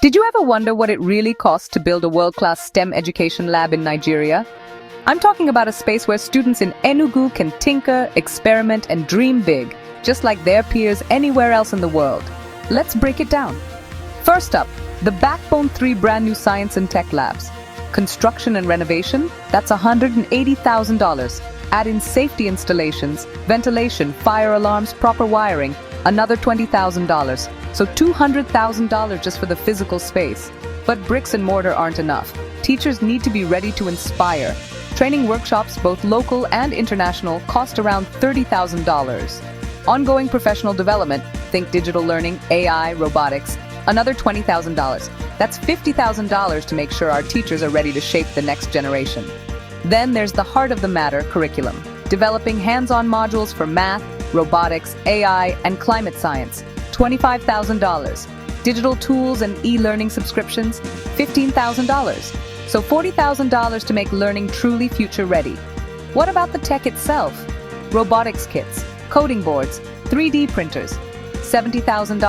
Did you ever wonder what it really costs to build a world-class STEM education lab in Nigeria? I'm talking about a space where students in Enugu can tinker, experiment, and dream big, just like their peers anywhere else in the world. Let's break it down. First up, the Backbone 3 brand new science and tech labs. Construction and renovation, that's $180,000. Add in safety installations, ventilation, fire alarms, proper wiring, another $20,000. So $200,000 just for the physical space. But bricks and mortar aren't enough. Teachers need to be ready to inspire. Training workshops, both local and international, cost around $30,000. Ongoing professional development, think digital learning, AI, robotics, another $20,000. That's $50,000 to make sure our teachers are ready to shape the next generation. Then there's the heart of the matter, curriculum. Developing hands-on modules for math, robotics, AI, and climate science, $25,000. Digital tools and e-learning subscriptions, $15,000. So $40,000 to make learning truly future-ready. What about the tech itself? Robotics kits, coding boards, 3D printers, $70,000.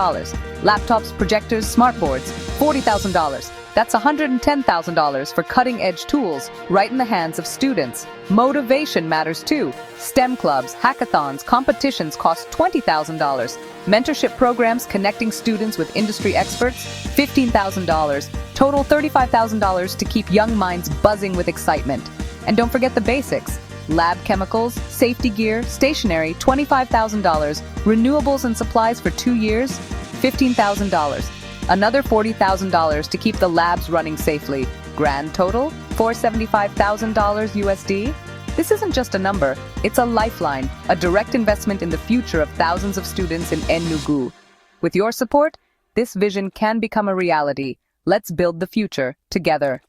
Laptops, projectors, smartboards, $40,000. That's $110,000 for cutting-edge tools right in the hands of students. Motivation matters too. STEM clubs, hackathons, competitions cost $20,000. Mentorship programs connecting students with industry experts, $15,000. Total $35,000 to keep young minds buzzing with excitement. And don't forget the basics. Lab chemicals, safety gear, stationery, $25,000. Renewables and supplies for 2 years, $15,000. Another $40,000 to keep the labs running safely. Grand total, $475,000 USD. This isn't just a number, it's a lifeline, a direct investment in the future of thousands of students in Enugu. With your support, this vision can become a reality. Let's build the future together.